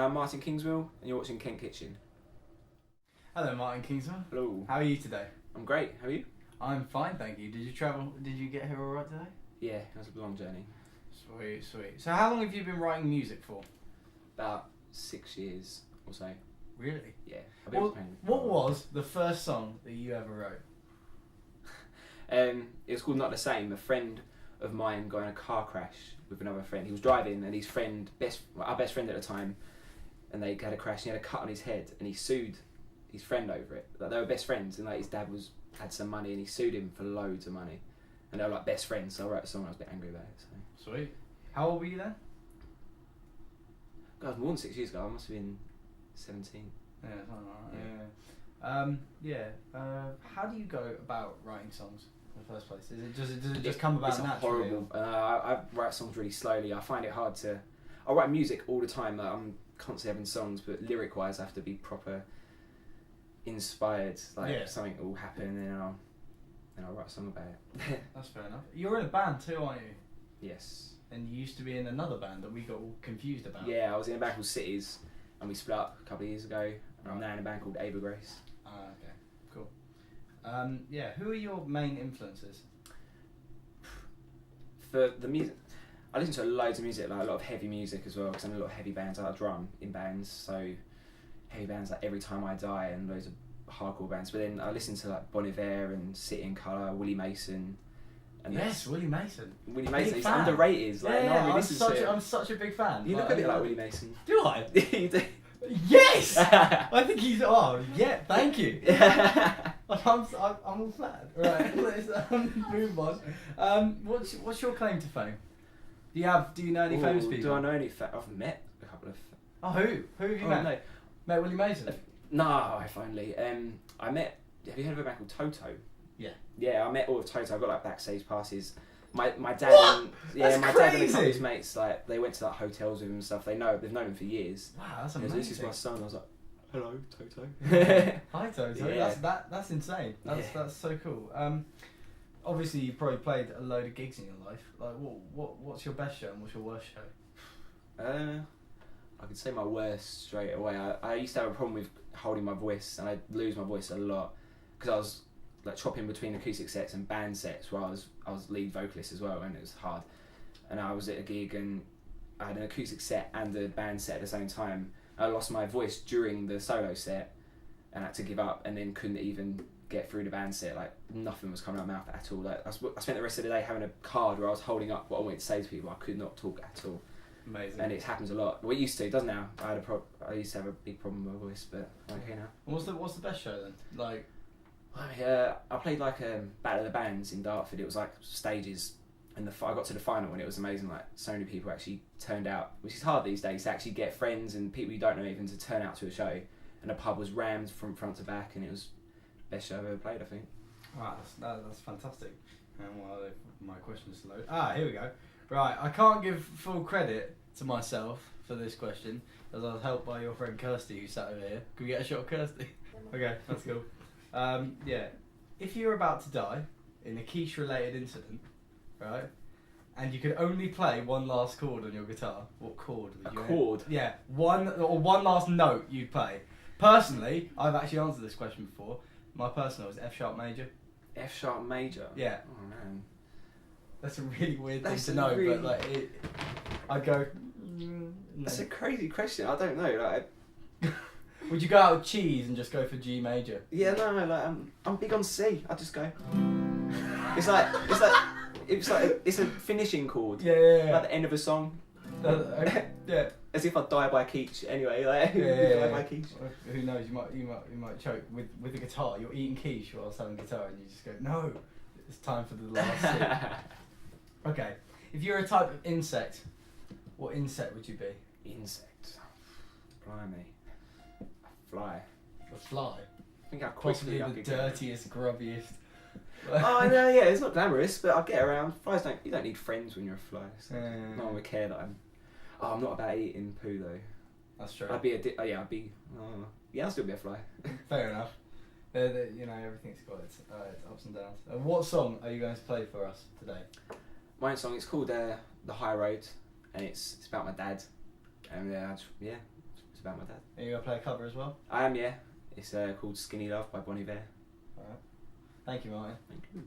I'm Martyn Kingsmill, and you're watching Kent Kitchen. Hello, Martyn Kingsmill. Hello. How are you today? I'm great. How are you? I'm fine, thank you. Did you travel? Did you get here all right today? Yeah, it was a long journey. Sweet, sweet. So how long have you been writing music for? About 6 years or so. Really? Yeah. What was the first song that you ever wrote? It was called Not the Same. A friend of mine got in a car crash with another friend. He was driving, and his friend, our best friend at the time, and they had a crash. And he had a cut on his head, and he sued his friend over it. Like, they were best friends, and like his dad had some money, and he sued him for loads of money. And they were like best friends. So I wrote a song. I was a bit angry about it. So. Sweet. How old were you then? God, more than 6 years ago. I must have been 17. Yeah, something like that. Yeah. How do you go about writing songs in the first place? Does it just come about it's naturally? Horrible. I write songs really slowly. I find it hard to. I write music all the time. I'm constantly having songs, but lyric-wise, I have to be proper inspired. Like something will happen, and I'll write a song about it. That's fair enough. You're in a band too, aren't you? Yes. And you used to be in another band that we got all confused about. Yeah, I was in a band called Cities, and we split up a couple of years ago. I'm now in a band called Ava Grace. Okay, cool. Who are your main influences? For the music, I listen to loads of music, like a lot of heavy music as well, because I'm in a lot of heavy bands. I drum in bands, so heavy bands like Every Time I Die and loads of hardcore bands. But then I listen to like Bon Iver and City and Colour, Willie Mason. And yes, Willie Mason. Willie Mason, he's underrated. Like, no one really listens to him. I'm such a big fan. You look a bit like Willie Mason. Do I? You do. Yes! I think he's. Oh, yeah, thank you. I'm all flattered. Right, let's move on. What's your claim to fame? Do you know any famous people? Do I know any? I've met a couple of. Oh, who? Who have you met? No. Met Willie Mason? No, if only. I met. Have you heard of a band called Toto? Yeah. Yeah, I met all of Toto. I got like backstage passes. My dad What? and That's my crazy. dad and a couple of his mates, like they went to like hotels with him and stuff. They've known him for years. Wow, that's He amazing. goes, this is my son. I was like, hello, Toto. Hi Toto. Yeah. That's insane. That's so cool. Obviously you probably played a load of gigs in your life. Like what's your best show and what's your worst show? I could say my worst straight away. I used to have a problem with holding my voice, and I'd lose my voice a lot because I was like chopping between acoustic sets and band sets where I was lead vocalist as well, and it was hard. And I was at a gig and I had an acoustic set and a band set at the same time. I lost my voice during the solo set and had to give up, and then couldn't even get through the band set. Like nothing was coming out of my mouth at all. Like I spent the rest of the day having a card where I was holding up what I wanted to say to people. I could not talk at all. Amazing. And it happens a lot. Well, it used to. It does now. I used to have a big problem with my voice, but I'm okay now. What's the best show then? Like. I played like a Battle of the Bands in Dartford. It was like stages, and I got to the final, and it was amazing. Like so many people actually turned out, which is hard these days to actually get friends and people you don't know even to turn out to a show. And the pub was rammed from front to back, and it was the best show I've ever played, I think. Wow, that's fantastic. And my question's loaded. Here we go. Right, I can't give full credit to myself for this question, as I was helped by your friend Kirsty who sat over here. Can we get a shot of Kirsty? Okay, that's cool. If you're about to die in a quiche-related incident, right, and you could only play one last chord on your guitar, what chord would you? A chord? Yeah, one last note you'd play. Personally, I've actually answered this question before. My personal is F sharp major. F sharp major? Yeah. Oh man. That's a really weird thing to know, but like I'd go. That's a crazy question. I don't know. Like. Would you go out with cheese and just go for G major? Yeah, no, like I'm big on C. I just go. It's a finishing chord. Yeah. Like the end of a song. Yeah. As if I'd die by quiche anyway. Like die by quiche. Who knows? You might choke with the guitar. You're eating quiche while selling guitar, and you just go, no, it's time for the last sip. Okay. If you're a type of insect, what insect would you be? Insect. Blimey. Fly. A fly. I think how Possibly quickly the dirtiest, grubbiest. Oh no, yeah, it's not glamorous, but I'll get around. Flies you don't need friends when you're a fly. So no one would care that I'm not about eating poo though. That's true. I'll still be a fly. Fair enough. Everything's got its ups and downs. What song are you going to play for us today? My own song. It's called The High Road, and it's about my dad. And it's about my dad. Are you going to play a cover as well? I am, yeah. It's called Skinny Love by Bon Iver. Alright. Thank you, Martyn. Thank you.